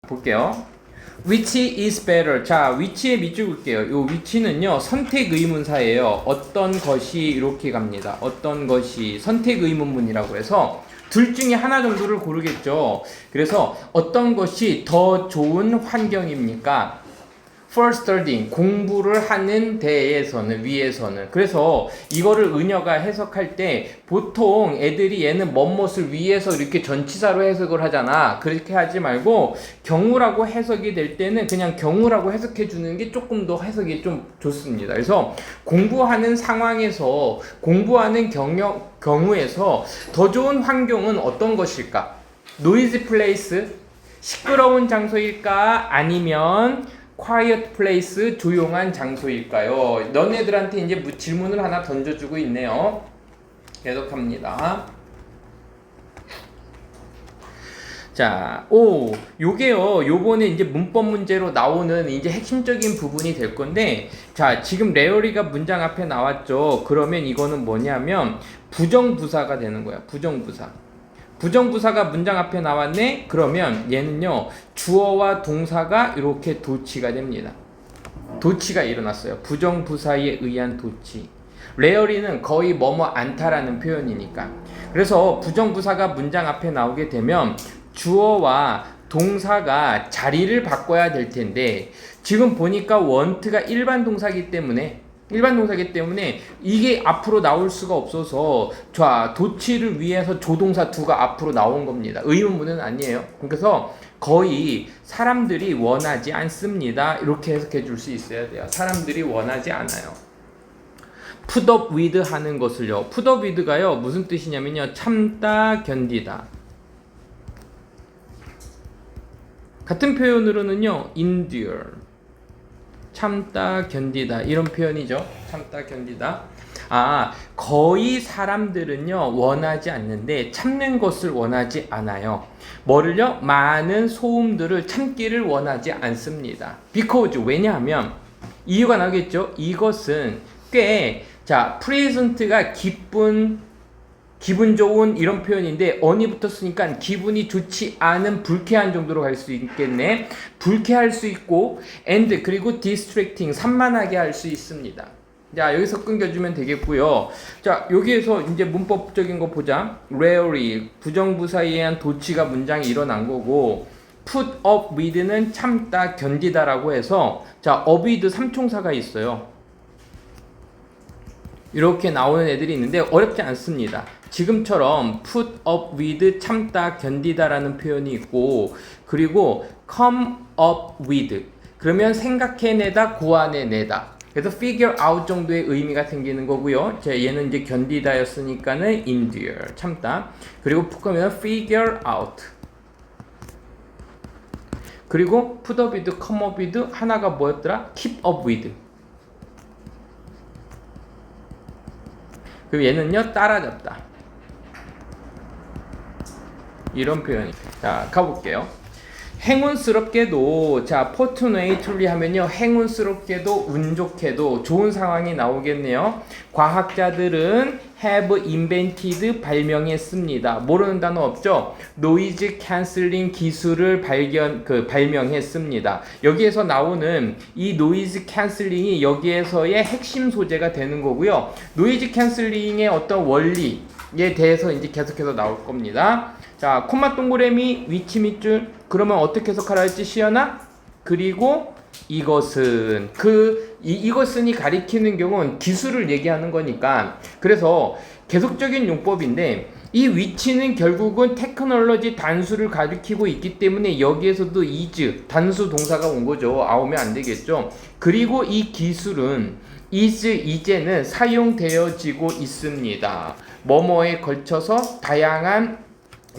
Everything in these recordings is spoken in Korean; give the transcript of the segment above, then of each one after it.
볼게요. Which is better? 자, which에 밑줄 볼게요. 요 which는요 선택 의문사예요. 어떤 것이 이렇게 갑니다. 어떤 것이 선택 의문문이라고 해서 둘 중에 하나 정도를 고르겠죠. 그래서 어떤 것이 더 좋은 환경입니까? For studying, 공부를 하는 데에서는, 위에서는. 그래서 이거를 은여가 해석할 때 보통 애들이 얘는 뭐뭇을 위해서 이렇게 전치사로 해석을 하잖아. 그렇게 하지 말고 경우라고 해석이 될 때는 그냥 경우라고 해석해 주는 게 조금 더 해석이 좀 좋습니다. 그래서 공부하는 상황에서, 공부하는 경우에서 더 좋은 환경은 어떤 것일까? 노이즈 플레이스, 시끄러운 장소일까? 아니면 quiet place, 조용한 장소일까요? 너네들한테 이제 질문을 하나 던져주고 있네요. 계속합니다. 자, 요게요, 요번에 이제 문법 문제로 나오는 이제 핵심적인 부분이 될 건데, 자, 지금 레어리가 문장 앞에 나왔죠. 그러면 이거는 뭐냐면, 부정부사가 되는 거야. 부정부사. 부정부사가 문장 앞에 나왔네? 그러면 얘는요, 주어와 동사가 이렇게 도치가 됩니다. 도치가 일어났어요. 부정부사에 의한 도치. 레어리는 거의 뭐뭐 않다라는 표현이니까. 그래서 부정부사가 문장 앞에 나오게 되면 주어와 동사가 자리를 바꿔야 될 텐데, 지금 보니까 want가 일반 동사이기 때문에 이게 앞으로 나올 수가 없어서 자, 도치를 위해서 조동사 두가 앞으로 나온 겁니다. 의문문은 아니에요. 그래서 거의 사람들이 원하지 않습니다. 이렇게 해석해 줄 수 있어야 돼요. 사람들이 원하지 않아요. put up with 하는 것을요. put up with가요. 무슨 뜻이냐면요. 참다, 견디다. 같은 표현으로는요. endure. 참다, 견디다 이런 표현이죠. 참다, 견디다. 거의 사람들은요 원하지 않는데 참는 것을 원하지 않아요. 뭐를요? 많은 소음들을 참기를 원하지 않습니다. because, 왜냐하면 이유가 나오겠죠. 이것은 꽤, 자, present가 기분 좋은 이런 표현인데 on이 붙었으니까 기분이 좋지 않은 불쾌한 정도로 갈 수 있겠네. 불쾌할 수 있고 and 그리고 distracting, 산만하게 할 수 있습니다. 자, 여기서 끊겨주면 되겠고요. 자, 여기에서 이제 문법적인 거 보자. rarely, 부정부사에 의한 도치가 문장이 일어난 거고, put up with는 참다, 견디다라고 해서, 자, up with 삼총사가 있어요. 이렇게 나오는 애들이 있는데 어렵지 않습니다. 지금처럼 put up with, 참다, 견디다라는 표현이 있고, 그리고 come up with, 그러면 생각해내다, 구안해내다. 그래서 figure out 정도의 의미가 생기는 거고요. 자, 얘는 이제 견디다였으니까는 endure, 참다. 그리고 푸커면 figure out. 그리고 put up with, come up with, 하나가 뭐였더라? keep up with. 그리고 얘는요, 따라잡다. 이런 표현이. 자, 가볼게요. 행운스럽게도, 자, fortunately 하면요, 행운스럽게도, 운 좋게도 좋은 상황이 나오겠네요. 과학자들은 have invented, 발명했습니다. 모르는 단어 없죠? noise cancelling 기술을 발명했습니다. 여기에서 나오는 이 noise cancelling이 여기에서의 핵심 소재가 되는 거고요. noise cancelling의 어떤 원리에 대해서 이제 계속해서 나올 겁니다. 자, 콤마 동그라미, 위치 밑줄. 그러면 어떻게 해석하라 했지, 시연아? 그리고 이것은, 이것은이 가리키는 경우는 기술을 얘기하는 거니까. 그래서 계속적인 용법인데, 이 위치는 결국은 테크놀로지 단수를 가리키고 있기 때문에 여기에서도 is, 단수 동사가 온 거죠. 오면 안 되겠죠. 그리고 이 기술은 이제는 사용되어지고 있습니다. 뭐뭐에 걸쳐서 다양한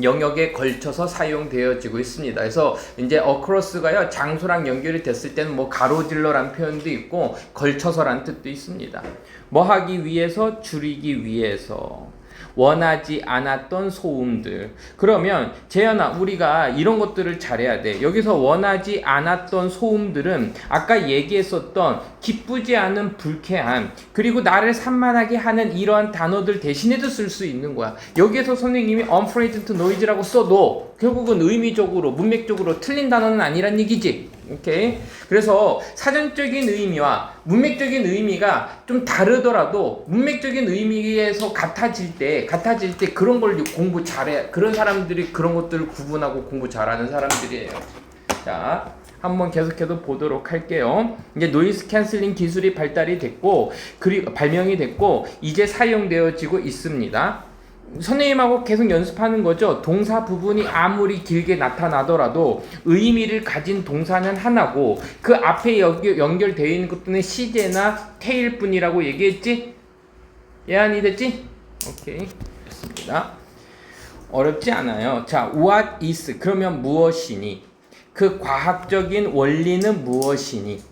영역에 걸쳐서 사용되어지고 있습니다. 그래서 이제 across가요, 장소랑 연결이 됐을 때는 뭐 가로질러란 표현도 있고 걸쳐서란 뜻도 있습니다. 뭐 하기 위해서, 줄이기 위해서. 원하지 않았던 소음들. 그러면 재현아, 우리가 이런 것들을 잘해야 돼. 여기서 원하지 않았던 소음들은 아까 얘기했었던 기쁘지 않은 불쾌함, 그리고 나를 산만하게 하는 이러한 단어들 대신에도 쓸 수 있는 거야. 여기에서 선생님이 unpleasant noise라고 써도 결국은 의미적으로, 문맥적으로 틀린 단어는 아니란 얘기지. 오케이. 그래서 사전적인 의미와 문맥적인 의미가 좀 다르더라도 문맥적인 의미에서 같아질 때 그런 걸 공부 잘해. 그런 사람들이 그런 것들을 구분하고 공부 잘하는 사람들이에요. 자, 한번 계속해서 보도록 할게요. 이제 노이즈 캔슬링 기술이 발달이 됐고, 그리고 발명이 됐고, 이제 사용되어지고 있습니다. 선생님하고 계속 연습하는 거죠. 동사 부분이 아무리 길게 나타나더라도 의미를 가진 동사는 하나고 그 앞에 연결되어 있는 것들은 시제나 태일 뿐이라고 얘기했지? 예안이 됐지? 오케이, 됐습니다. 어렵지 않아요. 자, what is, 그러면 무엇이니? 그 과학적인 원리는 무엇이니?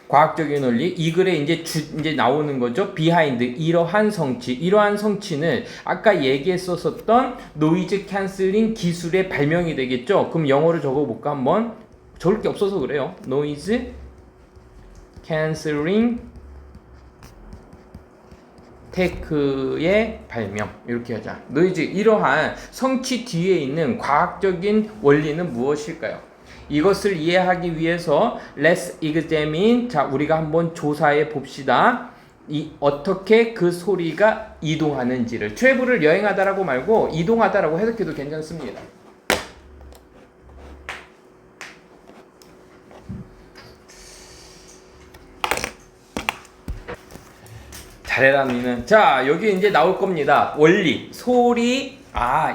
과학적인 원리, 이 글에 이제 나오는 거죠. behind, 이러한 성취는 아까 얘기했었던 노이즈 캔슬링 기술의 발명이 되겠죠. 그럼 영어로 적어볼까 한번? 적을 게 없어서 그래요. 노이즈 캔슬링 테크의 발명, 이렇게 하자. 노이즈, 이러한 성취 뒤에 있는 과학적인 원리는 무엇일까요? 이것을 이해하기 위해서 Let's examine, 자, 우리가 한번 조사해 봅시다. 어떻게 그 소리가 이동하는지를. 트래블을 여행하다라고 말고 이동하다라고 해석해도 괜찮습니다. 잘해라 니는. 자, 여기 이제 나올 겁니다. 원리, 소리.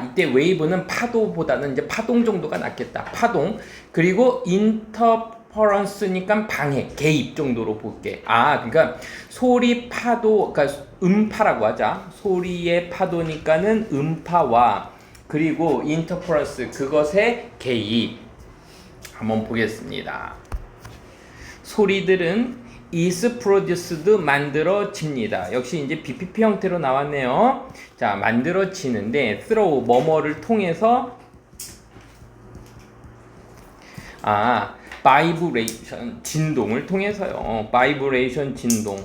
이때 웨이브는 파도보다는 이제 파동 정도가 낫겠다. 파동. 그리고 인터퍼런스니까 방해, 개입 정도로 볼게. 그러니까 소리 파도, 그러니까 음파라고 하자. 소리의 파도니까는 음파와 그리고 인터퍼런스, 그것의 개입. 한번 보겠습니다. 소리들은 is produced, 만들어집니다. 역시 이제 BPP 형태로 나왔네요. 자, 만들어지는데 through, 뭐뭐를 통해서 vibration, 진동을 통해서요. vibration, 진동.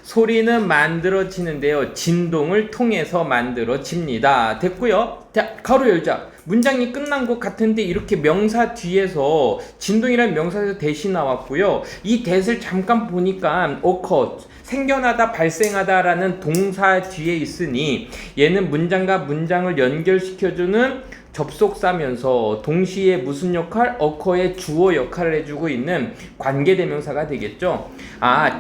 소리는 만들어지는데요. 진동을 통해서 만들어집니다. 됐고요. 자, 가로 열자. 문장이 끝난 것 같은데 이렇게 명사 뒤에서 진동이라는 명사에서 대시 나왔고요. 이 대를 잠깐 보니까 occur, 생겨나다, 발생하다라는 동사 뒤에 있으니 얘는 문장과 문장을 연결시켜주는 접속사면서 동시에 무슨 역할? occur의 주어 역할을 해주고 있는 관계대명사가 되겠죠.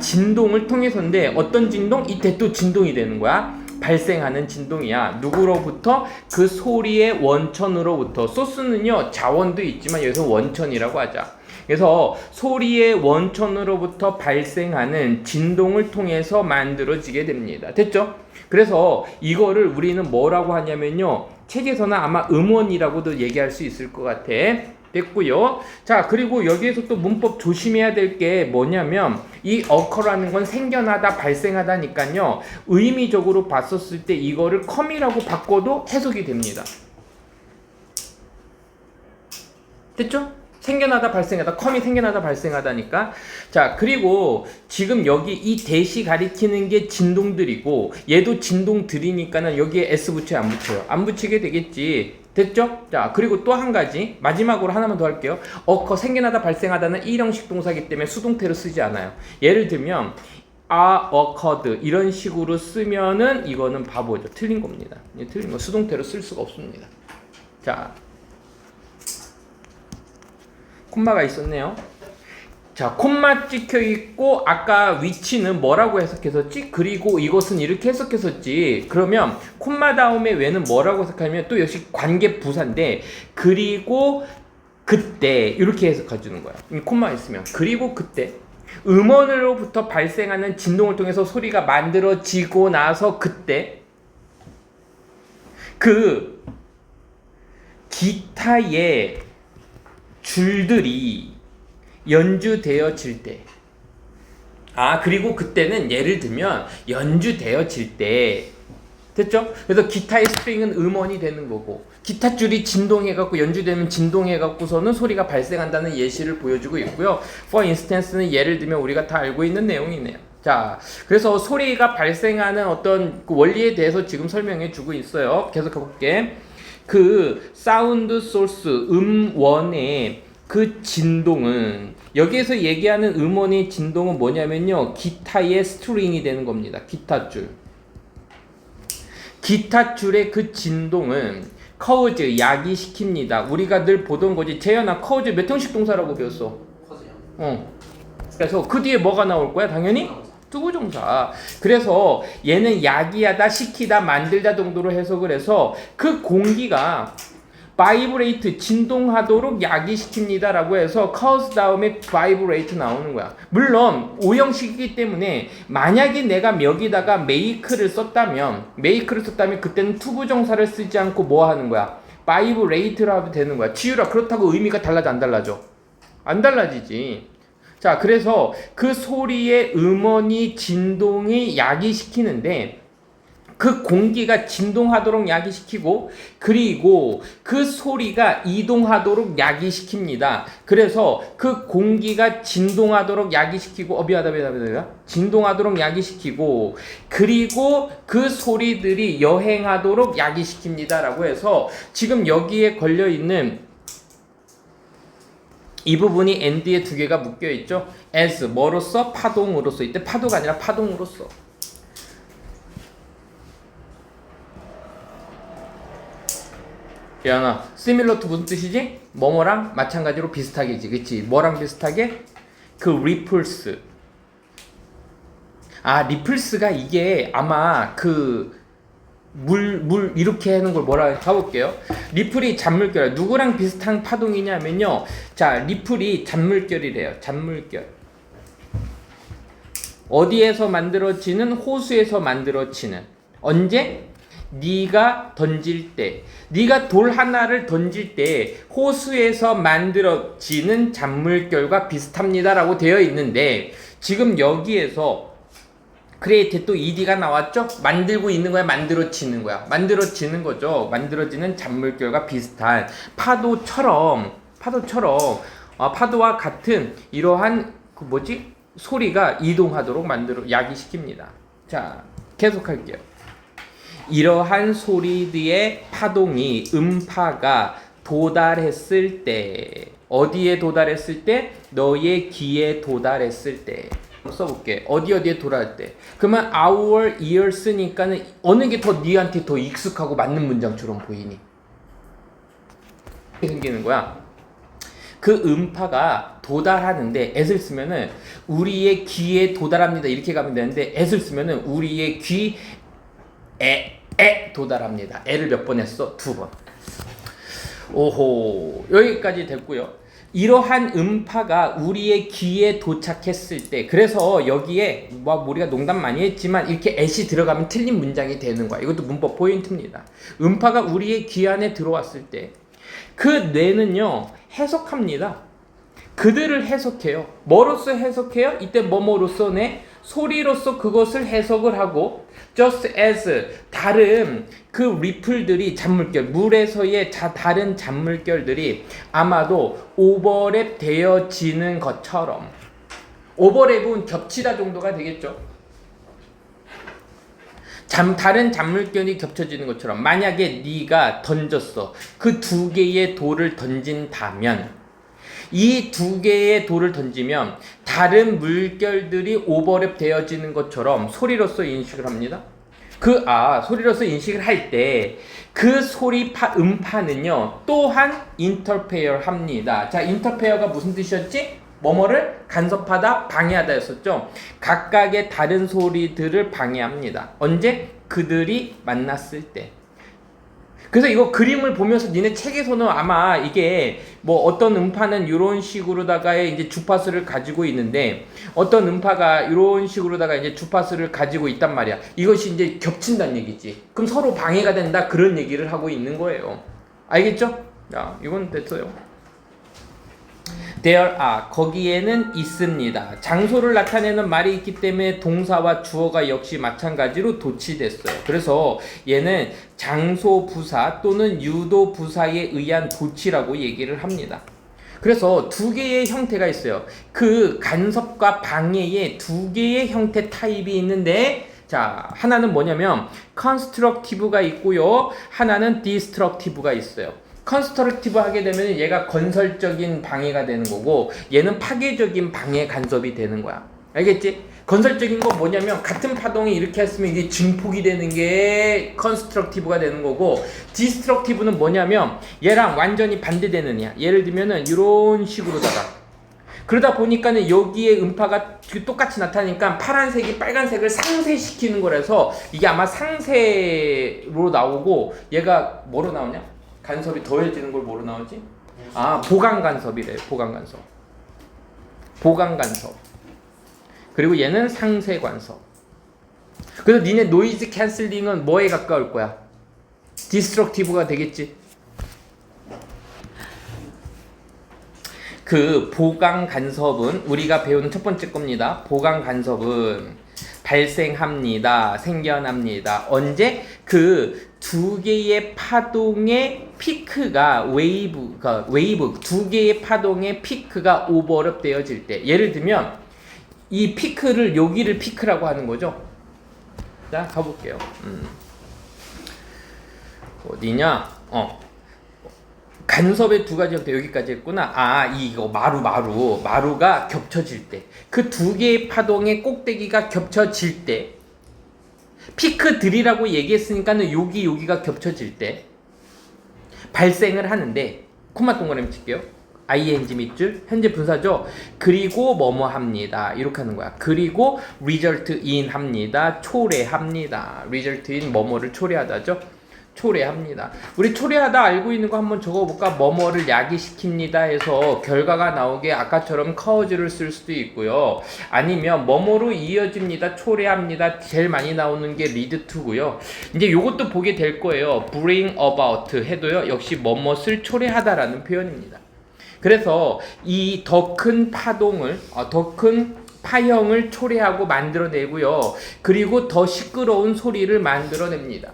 진동을 통해서인데 어떤 진동? 이때 또 진동이 되는 거야. 발생하는 진동이야. 누구로부터? 그 소리의 원천으로부터. 소스는요, 자원도 있지만 여기서 원천이라고 하자. 그래서 소리의 원천으로부터 발생하는 진동을 통해서 만들어지게 됩니다. 됐죠? 그래서 이거를 우리는 뭐라고 하냐면요, 책에서는 아마 음원이라고도 얘기할 수 있을 것 같아. 됐고요. 자, 그리고 여기에서 또 문법 조심해야 될 게 뭐냐면 이 occur라는 건 생겨나다, 발생하다니까요. 의미적으로 봤었을 때 이거를 come이라고 바꿔도 해석이 됩니다. 됐죠? 생겨나다, 발생하다. come이 생겨나다, 발생하다니까. 자, 그리고 지금 여기 이 대시 가리키는 게 진동들이고 얘도 진동들이니까는 여기에 s 붙여요, 안 붙여요? 안 붙이게 되겠지. 됐죠? 자, 그리고 또 한 가지, 마지막으로 하나만 더 할게요. occur, 생겨나다, 발생하다는 일형식 동사이기 때문에 수동태로 쓰지 않아요. 예를 들면 occurred 이런 식으로 쓰면은 이거는 바보죠. 틀린 겁니다. 틀린 거, 수동태로 쓸 수가 없습니다. 자, 콤마가 있었네요. 자, 콤마 찍혀 있고 아까 위치는 뭐라고 해석했었지? 그리고 이것은 이렇게 해석했었지. 그러면 콤마 다음에 왜는 뭐라고 해석하면 또 역시 관계 부사인데 그리고 그때 이렇게 해석해 주는 거야. 콤마 있으면 그리고 그때 음원으로부터 발생하는 진동을 통해서 소리가 만들어지고 나서 그때 그 기타의 줄들이 연주되어질 때, 그리고 그때는 예를 들면 연주되어질 때 됐죠? 그래서 기타의 스트링은 음원이 되는 거고 기타 줄이 진동해갖고 연주되면 진동해갖고서는 소리가 발생한다는 예시를 보여주고 있고요. For instance는 예를 들면 우리가 다 알고 있는 내용이네요. 자, 그래서 소리가 발생하는 어떤 그 원리에 대해서 지금 설명해 주고 있어요. 계속 가볼게. 그 사운드 소스 음원의 그 진동은 여기에서 얘기하는 음원의 진동은 뭐냐면요. 기타의 스트링이 되는 겁니다. 기타 줄. 기타 줄의 그 진동은 커우즈 야기시킵니다. 우리가 늘 보던 거지. 재현아 커우즈 몇 형식 동사라고 배웠어? 커즈요. 그래서 그 뒤에 뭐가 나올 거야? 당연히 투부정사. 그래서 얘는 야기하다, 시키다, 만들다 정도로 해석을 해서 그 공기가 바이브레이트 진동하도록 야기시킵니다 라고 해서 cause 다음에 바이브레이트 나오는 거야. 물론 오형식이기 때문에 만약에 내가 여기다가 make를 썼다면 그때는 투부정사를 쓰지 않고 뭐 하는 거야? 바이브레이트로 하도 되는 거야. 지유라 그렇다고 의미가 달라져 안 달라져? 안 달라지지. 자, 그래서 그 소리의 음원이 진동이 야기시키는데 그 공기가 진동하도록 야기시키고 그리고 그 소리가 이동하도록 야기시킵니다. 그래서 그 공기가 진동하도록 야기시키고 진동하도록 야기시키고 그리고 그 소리들이 여행하도록 야기시킵니다 라고 해서 지금 여기에 걸려있는 이 부분이 and에 두 개가 묶여있죠. as 뭐로써? 파동으로써. 이때 파도가 아니라 파동으로써. 야나, similar to 무슨 뜻이지? 뭐뭐랑 마찬가지로 비슷하게지, 그치? 뭐랑 비슷하게? 그 ripples. ripples가 이게 아마 그 물 이렇게 하는 걸 뭐라 가볼게요. 리플이 잔물결. 누구랑 비슷한 파동이냐면요. 자, 리플이 잔물결이래요. 잔물결. 어디에서 만들어지는? 호수에서 만들어지는. 언제? 네가 던질 때, 네가 돌 하나를 던질 때 호수에서 만들어지는 잔물결과 비슷합니다라고 되어 있는데 지금 여기에서 create 또 ed가 나왔죠? 만들고 있는 거야, 만들어지는 거야? 만들어지는 거죠. 만들어지는 잔물결과 비슷한 파도처럼 파도와 같은 이러한 그 뭐지? 소리가 이동하도록 야기시킵니다. 자, 계속할게요. 이러한 소리들의 파동이 음파가 도달했을 때 어디에 도달했을 때? 너의 귀에 도달했을 때. 써볼게. 어디에 도달할 때. 그러면 our ear 쓰니까는 어느 게 더 니한테 더 익숙하고 맞는 문장처럼 보이니? 생기는 거야. 그 음파가 도달하는데 as를 쓰면은 우리의 귀에 도달합니다 이렇게 가면 되는데 as를 쓰면은 우리의 귀에 도달합니다. 애를 몇 번 했어? 2번. 오호, 여기까지 됐고요. 이러한 음파가 우리의 귀에 도착했을 때, 그래서 여기에 뭐 우리가 농담 많이 했지만 이렇게 at이 들어가면 틀린 문장이 되는 거야. 이것도 문법 포인트입니다. 음파가 우리의 귀 안에 들어왔을 때 그 뇌는요 해석합니다. 그들을 해석해요. 뭐로써 해석해요? 이때 뭐뭐로써 내 소리로써 그것을 해석을 하고 just as 다른 그 리플들이 잔물결 물에서의 다른 잔물결들이 아마도 오버랩 되어지는 것처럼 오버랩은 겹치다 정도가 되겠죠. 다른 잔물결이 겹쳐지는 것처럼 만약에 네가 던졌어. 그 2개의 돌을 던진다면 이 2개의 돌을 던지면 다른 물결들이 오버랩 되어지는 것처럼 소리로서 인식을 합니다. 소리로서 인식을 할 때 그 소리 음파는요 또한 인터페어 합니다. 자, 인터페어가 무슨 뜻이었지? 뭐뭐를 간섭하다, 방해하다 였었죠. 각각의 다른 소리들을 방해합니다. 언제? 그들이 만났을 때. 그래서 이거 그림을 보면서 니네 책에서는 아마 이게 뭐 어떤 음파는 이런 식으로다가의 이제 주파수를 가지고 있는데 어떤 음파가 이런 식으로다가 이제 주파수를 가지고 있단 말이야. 이것이 이제 겹친다는 얘기지. 그럼 서로 방해가 된다 그런 얘기를 하고 있는 거예요. 알겠죠? 야, 이건 됐어요. There are 거기에는 있습니다. 장소를 나타내는 말이 있기 때문에 동사와 주어가 역시 마찬가지로 도치됐어요. 그래서 얘는 장소 부사 또는 유도 부사에 의한 도치라고 얘기를 합니다. 그래서 두 개의 형태가 있어요. 그 간섭과 방해의 두 개의 형태 타입이 있는데, 자, 하나는 뭐냐면 constructive가 있고요, 하나는 destructive가 있어요. 컨스트럭티브 하게 되면 얘가 건설적인 방해가 되는 거고, 얘는 파괴적인 방해 간섭이 되는 거야. 알겠지? 건설적인 건 뭐냐면 같은 파동이 이렇게 했으면 이게 증폭이 되는 게 컨스트럭티브가 되는 거고, 디스트럭티브는 뭐냐면 얘랑 완전히 반대되는 애야. 예를 들면은 이런 식으로다가, 그러다 보니까는 여기에 음파가 똑같이 나타나니까 파란색이 빨간색을 상쇄시키는 거라서 이게 아마 상쇄로 나오고, 얘가 뭐로 나오냐? 간섭이 더해지는 걸 뭐로 나오지? 아, 보강 간섭이래요. 보강 간섭. 보강 간섭. 그리고 얘는 상쇄 간섭. 그래서 니네 노이즈 캔슬링은 뭐에 가까울 거야? 디스트럭티브가 되겠지. 그 보강 간섭은 우리가 배우는 첫 번째 겁니다. 보강 간섭은 발생합니다. 생겨납니다. 언제? 그 두 개의 파동의 피크가 웨이브 두 개의 파동의 피크가 오버랩 되어질 때, 예를 들면 이 피크를 여기를 피크라고 하는 거죠. 자, 가볼게요. 어디냐? 간섭의 두 가지 형태 여기까지 했구나. 아, 이거 마루가 겹쳐질 때, 그 두 개의 파동의 꼭대기가 겹쳐질 때, 피크들이라고 얘기했으니까는 여기가 겹쳐질 때 발생을 하는데, 콤마 동그라미 칠게요. ing 밑줄 현재 분사죠. 그리고 뭐뭐 합니다. 이렇게 하는 거야. 그리고 result in 합니다. 초래합니다. result in 뭐뭐를 초래하다죠. 초래합니다. 우리 초래하다 알고 있는 거 한번 적어볼까? 뭐뭐를 야기시킵니다 해서 결과가 나오게 아까처럼 cause를 쓸 수도 있고요. 아니면 뭐뭐로 이어집니다. 초래합니다. 제일 많이 나오는 게 lead to고요. 이제 요것도 보게 될 거예요. bring about 해도요, 역시 뭐뭇을 초래하다라는 표현입니다. 그래서 이 더 큰 파동을, 더 큰 파형을 초래하고 만들어내고요. 그리고 더 시끄러운 소리를 만들어냅니다.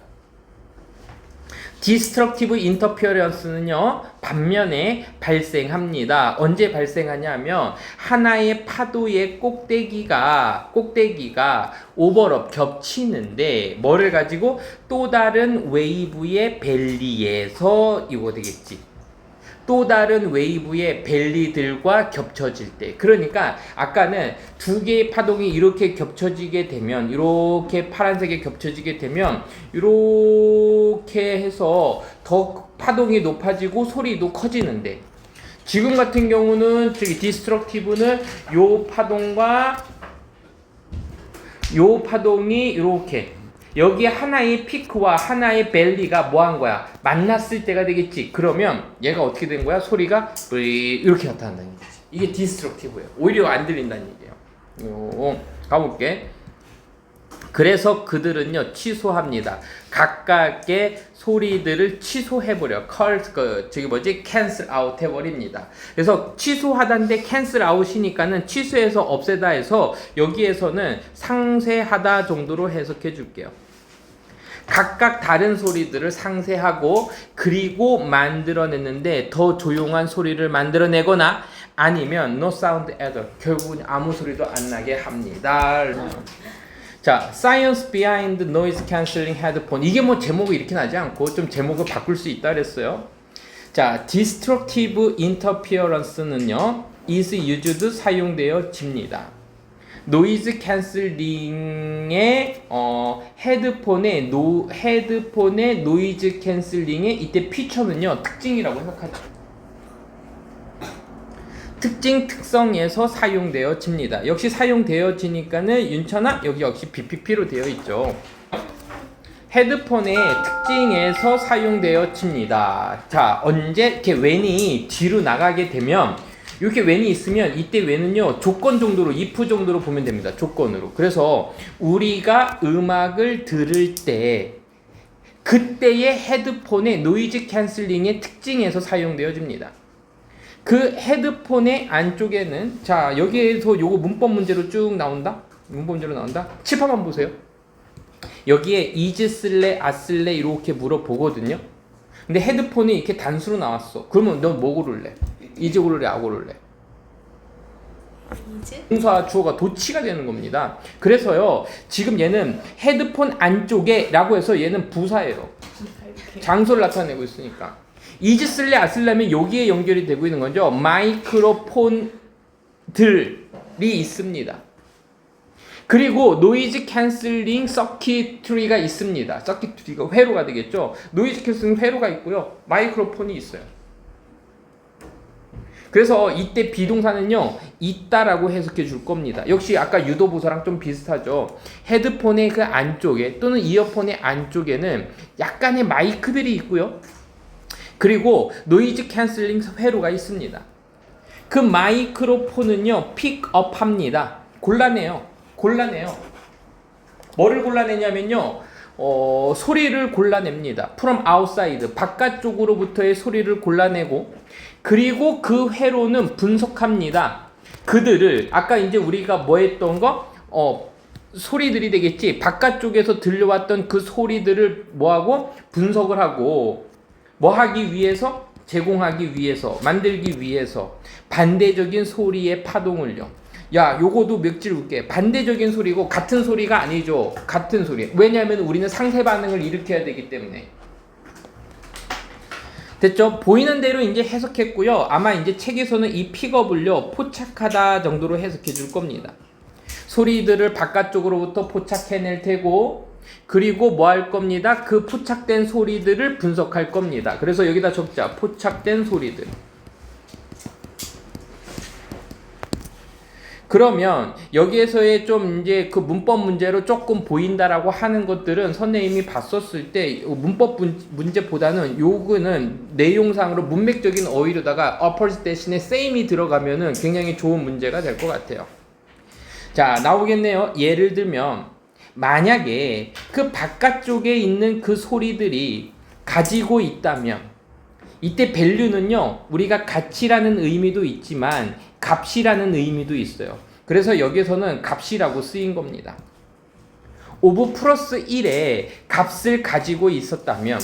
디스트럭티브 인터피어런스는요, 반면에 발생합니다. 언제 발생하냐면 하나의 파도의 꼭대기가 오버럽 겹치는데, 뭐를 가지고? 또 다른 웨이브의 벨리에서, 이거 되겠지, 또 다른 웨이브의 벨리들과 겹쳐질 때. 그러니까 아까는 두 개의 파동이 이렇게 겹쳐지게 되면, 이렇게 파란색에 겹쳐지게 되면 이렇게 해서 더 파동이 높아지고 소리도 커지는데, 지금 같은 경우는 저기 디스트럭티브는 요 파동과 요 파동이 이렇게 여기 하나의 피크와 하나의 벨리가 뭐 한 거야? 만났을 때가 되겠지. 그러면 얘가 어떻게 된 거야? 소리가 이렇게 나타난다는 거지. 이게 디스트럭티브예요. 오히려 안 들린다는 얘기예요. 가볼게. 그래서 그들은요, 취소합니다. 각각의 소리들을 취소해버려. cancel out 해버립니다. 그래서 취소하다인데 cancel out이니까는 취소해서 없애다 해서 여기에서는 상쇄하다 정도로 해석해 줄게요. 각각 다른 소리들을 상쇄하고 그리고 만들어냈는데, 더 조용한 소리를 만들어내거나 아니면 no sound at all, 결국은 아무 소리도 안 나게 합니다. 자, Science Behind Noise Cancelling Headphone. 이게 뭐 제목이 이렇게 나지 않고 좀 제목을 바꿀 수 있다 그랬어요. 자, Destructive Interference는요, is used 사용되어집니다. 노이즈 캔슬링의 헤드폰의 노이즈 캔슬링의 이때 피처는요, 특징이라고 생각하죠. 특성에서 사용되어집니다. 역시 사용되어지니까는 윤천아, 여기 역시 BPP로 되어 있죠. 헤드폰의 특징에서 사용되어집니다. 자, 언제 이렇게 웬이 뒤로 나가게 되면, 이렇게 웬이 있으면 이때 웬은요, 조건 정도로, if 정도로 보면 됩니다. 조건으로. 그래서 우리가 음악을 들을 때 그때의 헤드폰의 노이즈 캔슬링의 특징에서 사용되어집니다. 그 헤드폰의 안쪽에는 자 여기에서 요거 문법 문제로 쭉 나온다. 문법 문제로 나온다. 칠판만 보세요. 여기에 is 쓸래 아 쓸래 이렇게 물어보거든요. 근데 헤드폰이 이렇게 단수로 나왔어. 그러면 너 뭐 고를래? is 고를래 아 고를래? 동사 주어가 도치가 되는 겁니다. 그래서요 지금 얘는 헤드폰 안쪽에 라고 해서 얘는 부사예요. 장소를 나타내고 있으니까 is 쓸래 아 쓸래면 여기에 연결이 되고 있는 거죠. 마이크로폰들이 있습니다. 그리고 노이즈 캔슬링 서킷트리가 있습니다. 서킷트리가 회로가 되겠죠. 노이즈 캔슬링 회로가 있고요. 마이크로폰이 있어요. 그래서 이때 비동사는요 있다라고 해석해 줄 겁니다. 역시 아까 유도부사랑 좀 비슷하죠. 헤드폰의 그 안쪽에 또는 이어폰의 안쪽에는 약간의 마이크들이 있고요. 그리고 노이즈 캔슬링 회로가 있습니다. 그 마이크로폰은요 픽업합니다. 골라내요. 뭐를 골라내냐면요 소리를 골라냅니다. from outside 바깥쪽으로부터의 소리를 골라내고 그리고 그 회로는 분석합니다. 그들을 아까 이제 우리가 뭐 했던 거 소리들이 되겠지. 바깥쪽에서 들려왔던 그 소리들을 뭐하고 분석을 하고 뭐 하기 위해서 제공하기 위해서 만들기 위해서 반대적인 소리의 파동을요. 야, 요거도 멱질 웃게. 반대적인 소리고 같은 소리가 아니죠. 같은 소리. 왜냐하면 우리는 상세 반응을 일으켜야 되기 때문에. 됐죠? 보이는 대로 이제 해석했고요. 아마 이제 책에서는 이 픽업을요 포착하다 정도로 해석해 줄 겁니다. 소리들을 바깥쪽으로부터 포착해낼 테고 그리고 뭐 할 겁니다. 그 포착된 소리들을 분석할 겁니다. 그래서 여기다 적자. 포착된 소리들. 그러면 여기에서의 좀 이제 그 문법 문제로 조금 보인다라고 하는 것들은 선생님이 봤었을 때 문법 문제보다는 요거는 내용상으로 문맥적인 어휘로다가 uppers 대신에 same이 들어가면은 굉장히 좋은 문제가 될 것 같아요. 자, 나오겠네요. 예를 들면 만약에 그 바깥쪽에 있는 그 소리들이 가지고 있다면 이때 value는요 우리가 가치라는 의미도 있지만 값이라는 의미도 있어요. 그래서 여기서는 값이라고 쓰인 겁니다. of 플러스 1에 값을 가지고 있었다면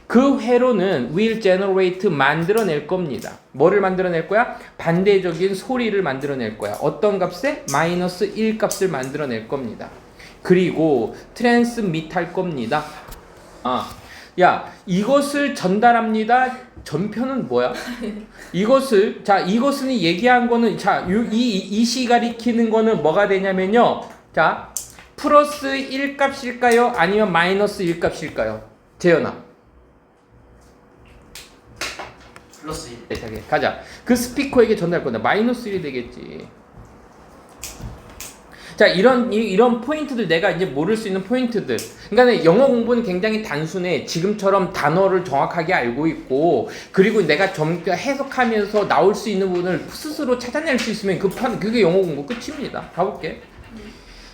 그 회로는 will generate 만들어낼 겁니다. 뭐를 만들어낼 거야? 반대적인 소리를 만들어낼 거야. 어떤 값에? 마이너스 1 값을 만들어낼 겁니다. 그리고 트랜스밋 할 겁니다. 야, 이것을 전달합니다. 전편은 뭐야? 이것은 얘기한 거는, 이 시 가리키는 거는 뭐가 되냐면요. 자, 플러스 1 값일까요? 아니면 마이너스 1 값일까요? 재현아. 플러스 1. 네, 가자. 그 스피커에게 전달 건데, 마이너스 1이 되겠지. 자, 이런 포인트들, 내가 이제 모를 수 있는 포인트들. 그러니까 영어 공부는 굉장히 단순해. 지금처럼 단어를 정확하게 알고 있고, 그리고 내가 해석하면서 나올 수 있는 부분을 스스로 찾아낼 수 있으면 그게 영어 공부 끝입니다. 가볼게.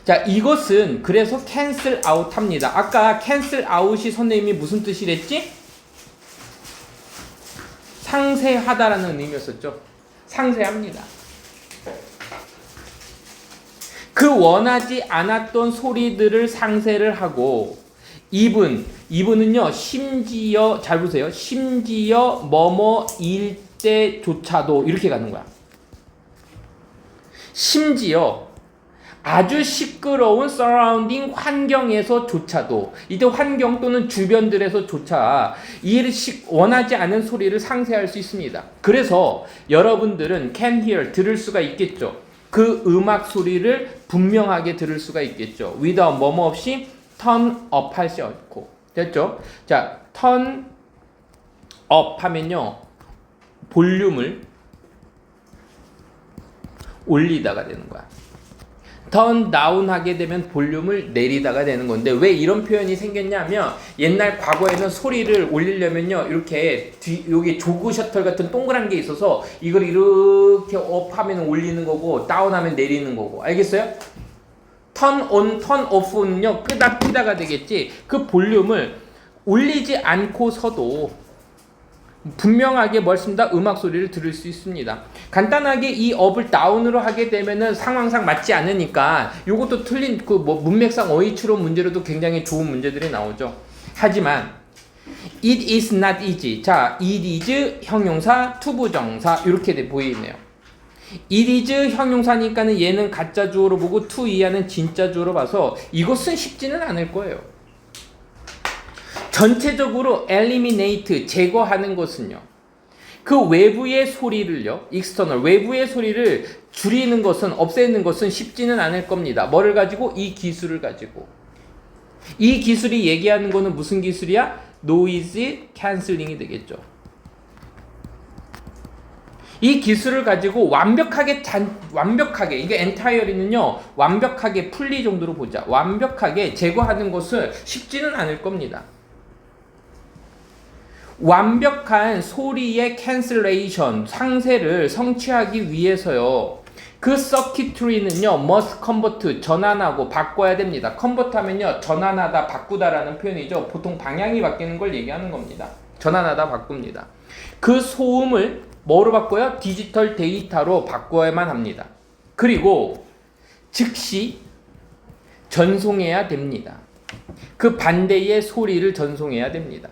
자, 이것은 그래서 cancel out 합니다. 아까 cancel out이 선생님이 무슨 뜻이랬지? 상쇄하다라는 의미였었죠. 상쇄합니다. 그 원하지 않았던 소리들을 상쇄를 하고 이분은요 심지어 잘 보세요. 심지어 뭐뭐일 때조차도 이렇게 가는 거야. 심지어 아주 시끄러운 서라운딩 환경에서조차도 이때 환경 또는 주변들에서조차 이 원하지 않은 소리를 상쇄할 수 있습니다. 그래서 여러분들은 can hear 들을 수가 있겠죠. 그 음악 소리를 분명하게 들을 수가 있겠죠. without 뭐뭐 없이 turn up 하지 않고. 됐죠? 자, turn up 하면요. 볼륨을 올리다가 되는 거야. turn down 하게 되면 볼륨을 내리다가 되는 건데 왜 이런 표현이 생겼냐면 옛날 과거에는 소리를 올리려면요 이렇게 여기 조그 셔틀 같은 동그란 게 있어서 이걸 이렇게 업 하면 올리는 거고 다운 하면 내리는 거고 알겠어요? turn on, turn off는요 끄다 키다가 되겠지. 그 볼륨을 올리지 않고서도 분명하게 뭐였습니다? 음악 소리를 들을 수 있습니다. 간단하게 이 업을 다운으로 하게 되면은 상황상 맞지 않으니까 요것도 틀린 그 뭐 문맥상 어휘 추론 문제로도 굉장히 좋은 문제들이 나오죠. 하지만 it is not easy. 자, it is 형용사, 투부정사 이렇게 돼 보이네요. it is 형용사니까는 얘는 가짜 주어로 보고 to 이하는 진짜 주어로 봐서 이것은 쉽지는 않을 거예요. 전체적으로 eliminate 제거하는 것은요. 그 외부의 소리를요. external 외부의 소리를 줄이는 것은 없애는 것은 쉽지는 않을 겁니다. 뭐를 가지고? 이 기술을 가지고. 이 기술이 얘기하는 거는 무슨 기술이야? noise canceling이 되겠죠. 이 기술을 가지고 완벽하게 이게 entirely는요. 완벽하게 풀리 정도로 보자. 완벽하게 제거하는 것은 쉽지는 않을 겁니다. 완벽한 소리의 cancellation, 상쇄를 성취하기 위해서요. 그 circuitry는요, must convert, 전환하고 바꿔야 됩니다. convert 하면요, 전환하다, 바꾸다라는 표현이죠. 보통 방향이 바뀌는 걸 얘기하는 겁니다. 전환하다, 바꿉니다. 그 소음을 뭐로 바꿔요? 디지털 데이터로 바꿔야만 합니다. 그리고 즉시 전송해야 됩니다. 그 반대의 소리를 전송해야 됩니다.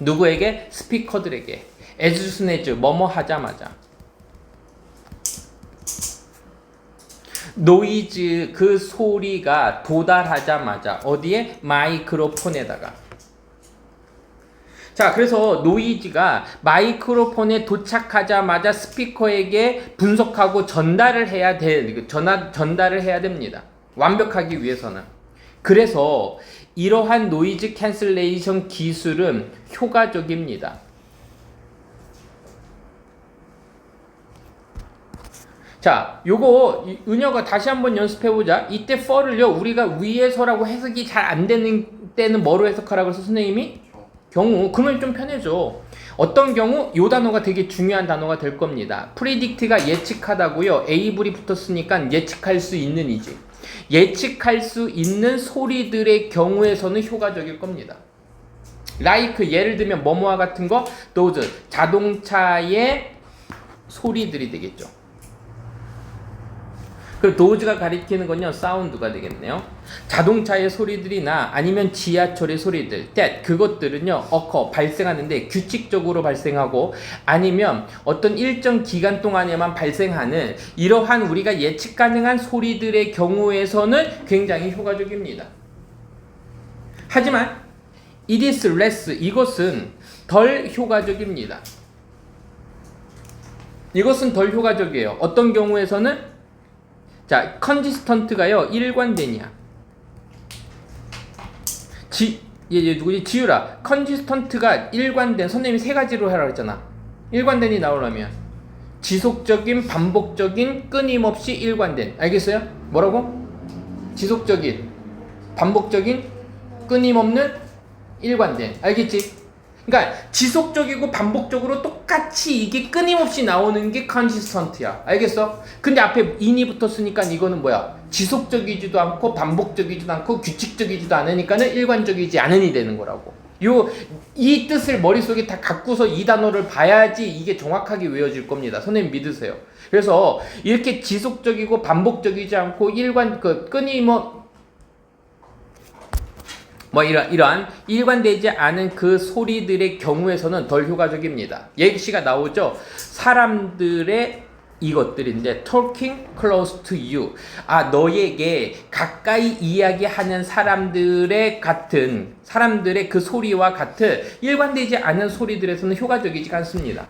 누구에게? 스피커들에게. as soon as, 뭐뭐 하자마자. 노이즈, 그 소리가 도달하자마자 어디에? 마이크로폰에다가. 자, 그래서 노이즈가 마이크로폰에 도착하자마자 스피커에게 분석하고 전달을 해야 됩니다. 완벽하기 위해서는. 그래서 이러한 노이즈 캔슬레이션 기술은 효과적입니다. 자, 요거 은혁아 다시 한번 연습해보자. 이때 for를요 우리가 위에서라고 해석이 잘 안 되는 때는 뭐로 해석하라고 해서 선생님이? 경우. 그러면 좀 편해져. 어떤 경우? 요 단어가 되게 중요한 단어가 될 겁니다. predict가 예측하다고요. able이 붙었으니까 예측할 수 있는 이지. 예측할 수 있는 소리들의 경우에서는 효과적일 겁니다. like 예를 들면 뭐뭐와 같은 거, those 자동차의 소리들이 되겠죠. 그 dose가 가리키는 건요 사운드가 되겠네요. 자동차의 소리들이나 아니면 지하철의 소리들, that 그것들은요 occur 발생하는데 규칙적으로 발생하고 아니면 어떤 일정 기간 동안에만 발생하는 이러한 우리가 예측 가능한 소리들의 경우에서는 굉장히 효과적입니다. 하지만 it is less, 이것은 덜 효과적입니다. 이것은 덜 효과적이에요. 어떤 경우에서는? 자, 컨지스턴트가요 일관되냐. 누구지? 지유라. 컨지스턴트가 일관된, 선생님이 세 가지로 하라고 했잖아. 일관된이 나오려면 지속적인, 반복적인, 끊임없이 일관된. 알겠어요? 뭐라고? 지속적인, 반복적인, 끊임없는, 일관된. 알겠지? 그러니까 지속적이고 반복적으로 똑같이 이게 끊임없이 나오는 게 컨시스턴트야. 알겠어? 근데 앞에 in이 붙었으니까 이거는 뭐야? 지속적이지도 않고 반복적이지도 않고 규칙적이지도 않으니까는 일관적이지 않으니 되는 거라고. 이 뜻을 머릿속에 다 갖고서 이 단어를 봐야지 이게 정확하게 외워질 겁니다. 선생님 믿으세요. 그래서 이렇게 지속적이고 반복적이지 않고 이러한 일관되지 않은 그 소리들의 경우에서는 덜 효과적입니다. 예시가 나오죠. 사람들의 이것들인데 talking close to you. 너에게 가까이 이야기하는 사람들의 그 소리와 같은 일관되지 않은 소리들에서는 효과적이지 않습니다.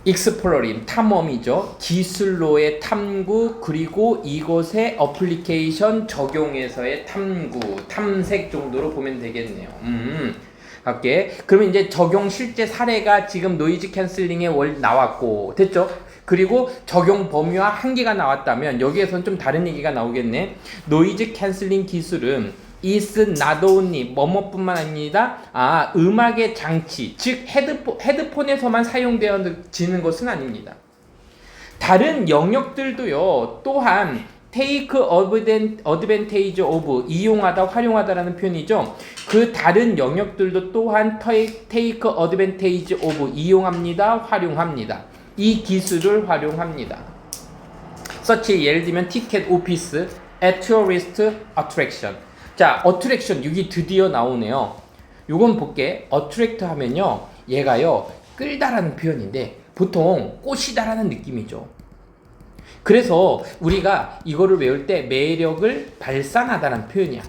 익스플로링, 탐험이죠. 기술로의 탐구, 그리고 이것의 어플리케이션 적용에서의 탐구, 탐색 정도로 보면 되겠네요. 갈게. 그러면 이제 적용 실제 사례가 지금 노이즈 캔슬링에 나왔고, 됐죠? 그리고 적용 범위와 한계가 나왔다면 여기에서는 좀 다른 얘기가 나오겠네. 노이즈 캔슬링 기술은 is not only 뭐뭐뿐만 아닙니다. 음악의 장치, 즉 헤드폰에서만 사용되어지는 것은 아닙니다. 다른 영역들도요. 또한 take advantage of 이용하다, 활용하다라는 표현이죠. 그 다른 영역들도 또한 take advantage of 이용합니다, 활용합니다. 이 기술을 활용합니다. such 예를 들면 ticket office, a tourist attraction. 자, attraction 여기 드디어 나오네요. 요건 볼게. attract 하면요, 얘가요 끌다라는 표현인데 보통 꼬시다라는 느낌이죠. 그래서 우리가 이거를 외울 때 매력을 발산하다라는 표현이야.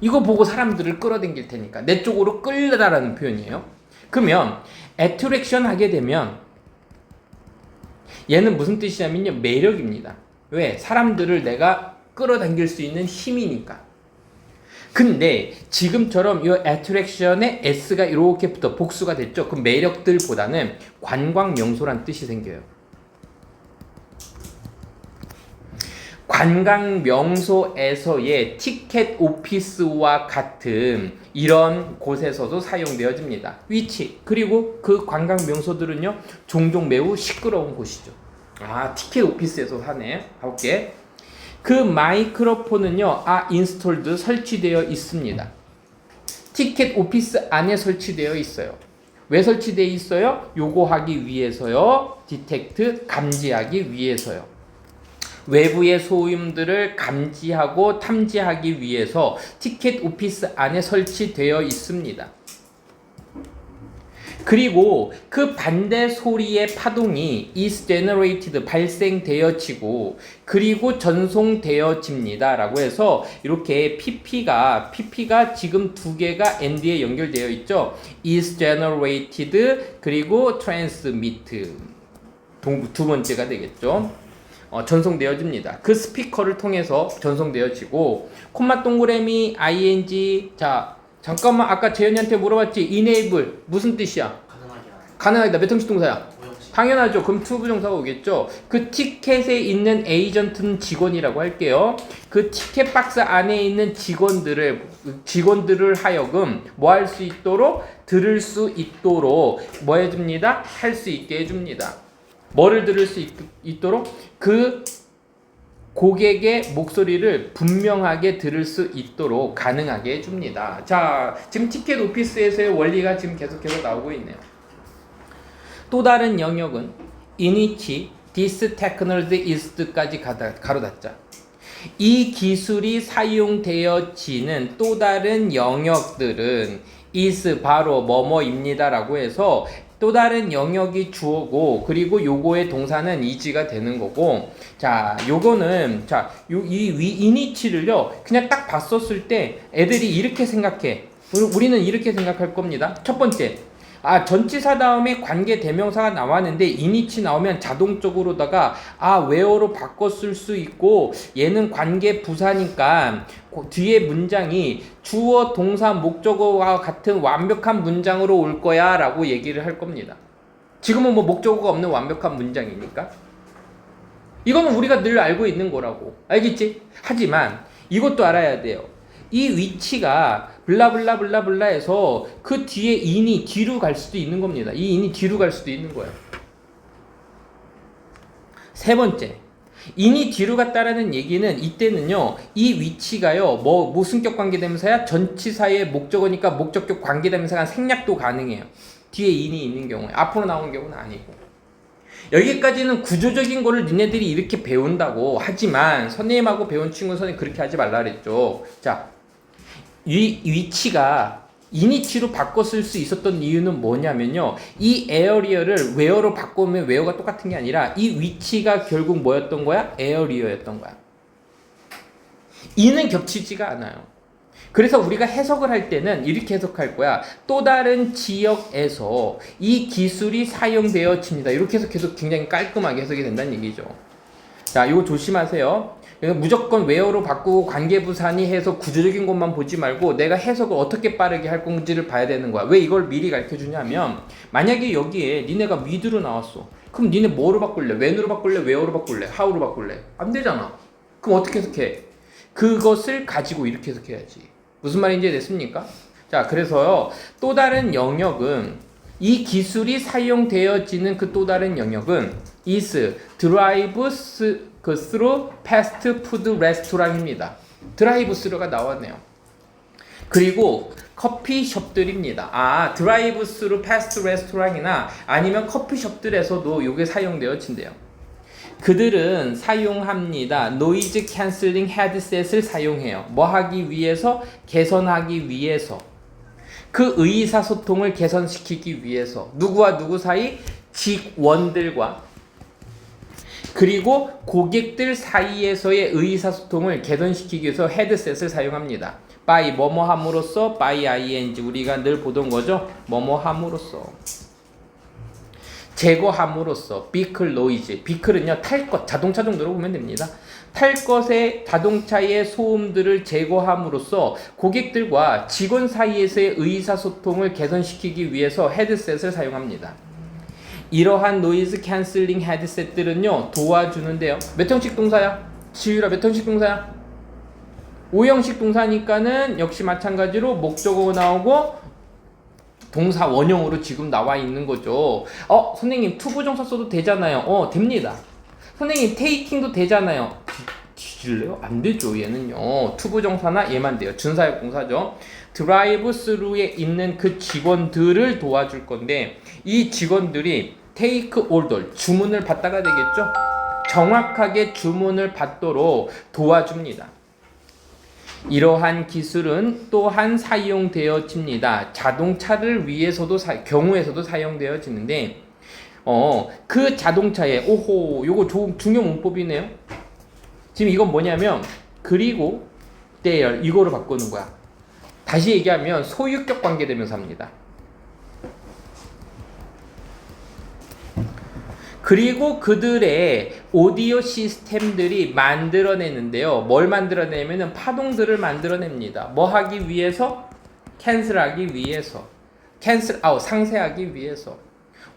이거 보고 사람들을 끌어당길 테니까 내 쪽으로 끌다라는 표현이에요. 그러면 attraction 하게 되면 얘는 무슨 뜻이냐면요, 매력입니다. 왜? 사람들을 내가 끌어당길 수 있는 힘이니까. 근데 지금처럼 이 attraction에 s가 이렇게 붙어 복수가 됐죠. 그럼 매력들보다는 관광 명소란 뜻이 생겨요. 관광 명소에서의 티켓 오피스와 같은 이런 곳에서도 사용되어집니다. 위치, 그리고 그 관광 명소들은요 종종 매우 시끄러운 곳이죠. 아, 티켓 오피스에서 사네. 가볼게. 그 마이크로폰은요, installed 설치되어 있습니다. 티켓 오피스 안에 설치되어 있어요. 왜 설치되어 있어요? 요거 하기 위해서요. detect 감지하기 위해서요. 외부의 소음들을 감지하고 탐지하기 위해서 티켓 오피스 안에 설치되어 있습니다. 그리고 그 반대 소리의 파동이 is generated 발생되어지고 그리고 전송되어집니다 라고 해서 이렇게 PP가 지금 두 개가 AND에 연결되어 있죠. is generated 그리고 transmit 두 번째가 되겠죠. 전송되어집니다. 그 스피커를 통해서 전송되어지고 콤마 동그라미 ing. 자, 잠깐만, 아까 재현이한테 물어봤지. enable 무슨 뜻이야? 가능하다. 몇 형식 동사야? 당연하죠. 그럼 투부정사가 오겠죠. 그 티켓에 있는 에이전트는 직원이라고 할게요. 그 티켓 박스 안에 있는 직원들을 하여금 뭐 할 수 있도록, 들을 수 있도록 뭐 해줍니다? 할 수 있게 해줍니다. 뭐를 들을 수 있도록? 그 고객의 목소리를 분명하게 들을 수 있도록 가능하게 해줍니다. 자, 지금 티켓 오피스에서의 원리가 지금 계속해서 나오고 있네요. 또 다른 영역은 in which this technology is까지 가로닫자. 이 기술이 사용되어지는 또 다른 영역들은 is 바로 뭐뭐입니다 라고 해서 또 다른 영역이 주어고 그리고 요거의 동사는 is가 되는 거고. 자, 요거는 자, 이 in이치를요 그냥 딱 봤었을 때 애들이 이렇게 생각해. 우리는 이렇게 생각할 겁니다. 첫 번째, 전치사 다음에 관계 대명사가 나왔는데 in이치 나오면 자동적으로다가 where로 바꿨을 수 있고 얘는 관계 부사니까 뒤에 문장이 주어, 동사, 목적어와 같은 완벽한 문장으로 올 거야 라고 얘기를 할 겁니다. 지금은 뭐 목적어가 없는 완벽한 문장이니까. 이거는 우리가 늘 알고 있는 거라고. 알겠지? 하지만 이것도 알아야 돼요. 이 위치가 블라블라블라블라 해서 그 뒤에 인이 뒤로 갈 수도 있는 겁니다. 이 인이 뒤로 갈 수도 있는 거예요. 세 번째, 인이 뒤로 갔다라는 얘기는 이때는요, 이 위치가요, 무슨격 관계대명사야? 전치사의 목적어니까 목적격 관계대명사가 생략도 가능해요. 뒤에 인이 있는 경우에. 앞으로 나오는 경우는 아니고. 여기까지는 구조적인 거를 니네들이 이렇게 배운다고. 하지만 선생님하고 배운 친구는 선생님 그렇게 하지 말라 그랬죠. 자, 이 위치가 이니치로 바꿨을 수 있었던 이유는 뭐냐면요, 이 에어리어를 웨어로 바꾸면 웨어가 똑같은 게 아니라 이 위치가 결국 뭐였던 거야? 에어리어였던 거야. 이는 겹치지가 않아요. 그래서 우리가 해석을 할 때는 이렇게 해석할 거야. 또 다른 지역에서 이 기술이 사용되어집니다. 이렇게 해서 계속 굉장히 깔끔하게 해석이 된다는 얘기죠. 자, 이거 조심하세요. 무조건 웨어로 바꾸고 관계부사니 해서 구조적인 것만 보지 말고 내가 해석을 어떻게 빠르게 할 건지를 봐야 되는 거야. 왜 이걸 미리 가르쳐주냐면, 만약에 여기에 니네가 with로 나왔어. 그럼 니네 뭐로 바꿀래? when으로 바꿀래? where로 바꿀래? how로 바꿀래? 안 되잖아. 그럼 어떻게 해석해? 그것을 가지고 이렇게 해석해야지. 무슨 말인지 됐습니까? 자, 그래서요, 또 다른 영역은, 이 기술이 사용되어지는 그 또 다른 영역은 is drives through fast food restaurant입니다. 드라이브 스루가 나왔네요. 그리고 커피숍들입니다. 드라이브 스루 패스트 레스토랑이나 아니면 커피숍들에서도 이게 사용되어진대요. 그들은 사용합니다. 노이즈 캔슬링 헤드셋을 사용해요. 뭐 하기 위해서? 개선하기 위해서. 그 의사소통을 개선시키기 위해서. 누구와 누구 사이? 직원들과 그리고 고객들 사이에서의 의사소통을 개선시키기 위해서 헤드셋을 사용합니다. by 뭐뭐 함으로써 by ing 우리가 늘 보던 거죠. 뭐뭐 함으로써 제거함으로써 vehicle noise vehicle은요 탈 것 자동차 정도로 보면 됩니다. 탈 것의 자동차의 소음들을 제거함으로써 고객들과 직원 사이에서의 의사소통을 개선시키기 위해서 헤드셋을 사용합니다. 이러한 노이즈 캔슬링 헤드셋들은요 도와주는데요. 몇 형식 동사야? 지유라 몇 형식 동사야? 5형식 동사니까는 역시 마찬가지로 목적어가 나오고 동사 원형으로 지금 나와 있는 거죠. 선생님 투부정사 써도 되잖아요. 됩니다. 선생님 taking도 되잖아요. 뒤질래요? 안 되죠. 얘는요 투부정사나 얘만 돼요. 준사역 동사죠. 드라이브 스루에 있는 그 직원들을 도와줄 건데 이 직원들이 take order 주문을 받다가 되겠죠. 정확하게 주문을 받도록 도와줍니다. 이러한 기술은 또한 사용되어집니다. 자동차를 위해서도 경우에서도 사용되어지는데 그 자동차에 요거 중요 문법이네요. 지금 이건 뭐냐면 그리고 there 이거로 바꾸는 거야. 다시 얘기하면 소유격 관계대명사입니다. 그리고 그들의 오디오 시스템들이 만들어내는데요. 뭘 만들어내냐면 파동들을 만들어냅니다. 뭐 하기 위해서? 캔슬하기 위해서. 캔슬 아웃 상쇄하기 위해서.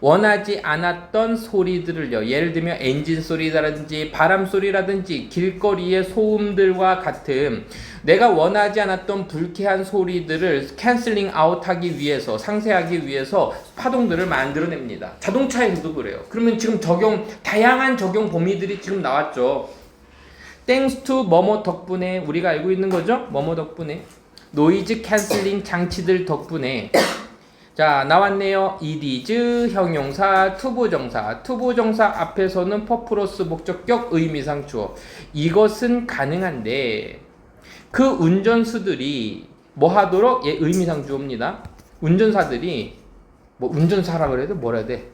원하지 않았던 소리들을요. 예를 들면 엔진 소리라든지 바람 소리라든지 길거리의 소음들과 같은 내가 원하지 않았던 불쾌한 소리들을 캔슬링 아웃하기 위해서 상쇄하기 위해서 파동들을 만들어냅니다. 자동차에서도 그래요. 그러면 지금 다양한 적용 범위들이 지금 나왔죠. Thanks to 뭐뭐 덕분에 우리가 알고 있는 거죠. 뭐뭐 덕분에 노이즈 캔슬링 장치들 덕분에 자 나왔네요. it is 형용사 투부정사 투부정사 앞에서는 퍼플러스 목적격 의미상 주어 이것은 가능한데 그 운전수들이 뭐 하도록 의미상 주어입니다. 운전사들이 운전사라 그래도 뭐라 해야 돼?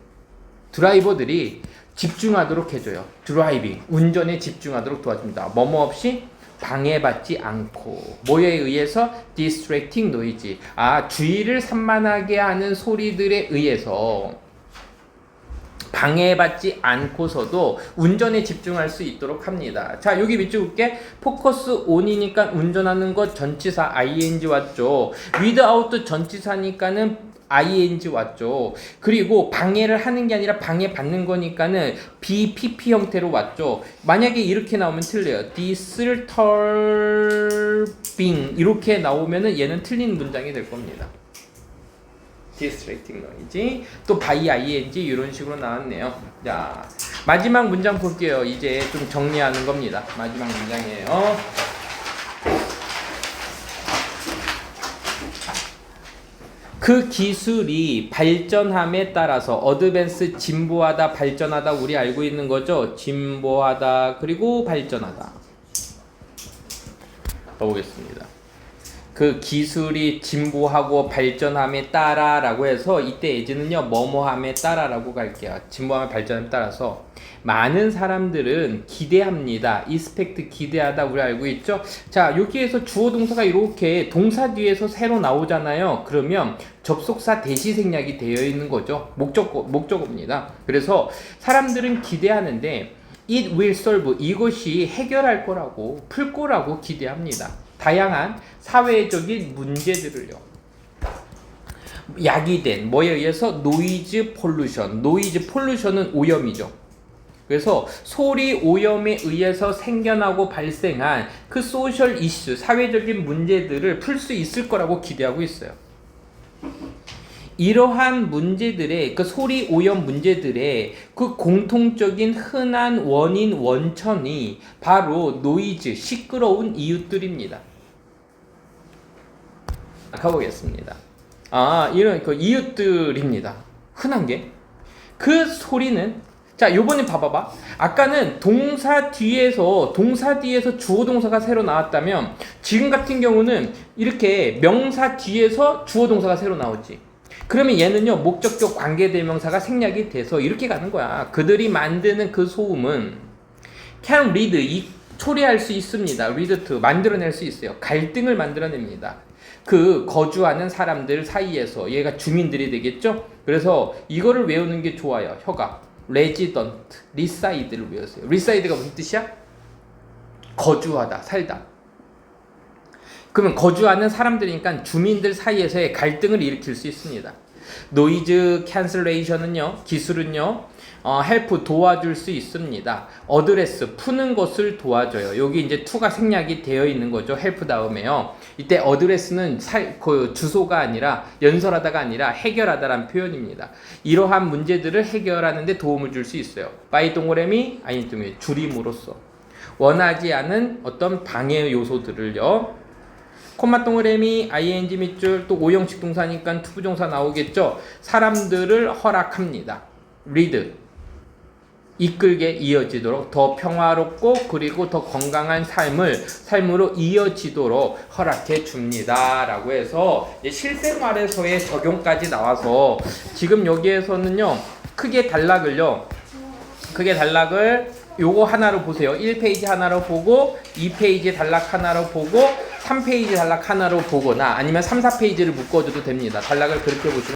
드라이버들이 집중하도록 해줘요. 드라이빙 운전에 집중하도록 도와줍니다. 뭐뭐 없이 방해받지 않고 뭐에 의해서 distracting noise 주의를 산만하게 하는 소리들에 의해서 방해받지 않고서도 운전에 집중할 수 있도록 합니다. 자 여기 밑줄 볼게. 포커스 온이니까 운전하는 것 전치사 ing 왔죠. without 전치사니까는 ing 왔죠. 그리고 방해를 하는 게 아니라 방해받는 거니까는 BPP 형태로 왔죠. 만약에 이렇게 나오면 틀려요. disturbing 이렇게 나오면은 얘는 틀린 문장이 될 겁니다. distracting noise 또 by ing 이런 식으로 나왔네요. 자 마지막 문장 볼게요. 이제 좀 정리하는 겁니다. 마지막 문장이에요. 그 기술이 발전함에 따라서 어드밴스 진보하다 발전하다 우리 알고 있는 거죠. 진보하다 그리고 발전하다. 가보겠습니다. 그 기술이 진보하고 발전함에 따라 라고 해서 이때 예지는요 뭐뭐함에 따라 라고 갈게요. 진보함에 발전함에 따라서 많은 사람들은 기대합니다. expect 기대하다 우리 알고 있죠. 자 여기에서 주어 동사가 이렇게 동사 뒤에서 새로 나오잖아요. 그러면 접속사 대시 생략이 되어 있는 거죠. 목적어입니다. 그래서 사람들은 기대하는데 it will solve 이것이 해결할 거라고 풀 거라고 기대합니다. 다양한 사회적인 문제들을요. 야기된 뭐에 의해서 노이즈 폴루션. 노이즈 폴루션은 오염이죠. 그래서 소리 오염에 의해서 생겨나고 발생한 그 소셜 이슈, 사회적인 문제들을 풀 수 있을 거라고 기대하고 있어요. 이러한 문제들의 그 소리 오염 문제들의 그 공통적인 흔한 원인 원천이 바로 노이즈 시끄러운 이웃들입니다. 가보겠습니다. 이런 그 이웃들입니다. 흔한 게 그 소리는 자 요번에 봐봐봐. 아까는 동사 뒤에서 주어 동사가 새로 나왔다면 지금 같은 경우는 이렇게 명사 뒤에서 주어 동사가 새로 나오지. 그러면 얘는요 목적격 관계대명사가 생략이 돼서 이렇게 가는 거야. 그들이 만드는 그 소음은 can lead 초래할 수 있습니다. lead to 만들어낼 수 있어요. 갈등을 만들어냅니다. 그 거주하는 사람들 사이에서 얘가 주민들이 되겠죠. 그래서 이거를 외우는 게 좋아요. 혀가 resident, reside를 외우세요. reside가 무슨 뜻이야? 거주하다, 살다. 그러면 거주하는 사람들이니까 주민들 사이에서의 갈등을 일으킬 수 있습니다. 노이즈 캔슬레이션은요, 기술은요, help 도와줄 수 있습니다. 어드레스 푸는 것을 도와줘요. 여기 이제 to가 생략이 되어 있는 거죠. help 다음에요. 이때 어드레스는 그 주소가 아니라 연설하다가 아니라 해결하다라는 표현입니다. 이러한 문제들을 해결하는 데 도움을 줄 수 있어요. by 동그라미 아니면 줄임으로써 원하지 않은 어떤 방해 요소들을요. 콤마 동그라미 ing 밑줄 또 오형식 동사니까 투부정사 나오겠죠. 사람들을 허락합니다. lead 이끌게 이어지도록 더 평화롭고 그리고 더 건강한 삶으로 이어지도록 허락해 줍니다 라고 해서 실생활에서의 적용까지 나와서 지금 여기에서는요 크게 단락을 요거 하나로 보세요. 1페이지 하나로 보고 2페이지 단락 하나로 보고 3페이지 단락 하나로 보거나 아니면 3, 4페이지를 묶어줘도 됩니다. 단락을 그렇게 보시면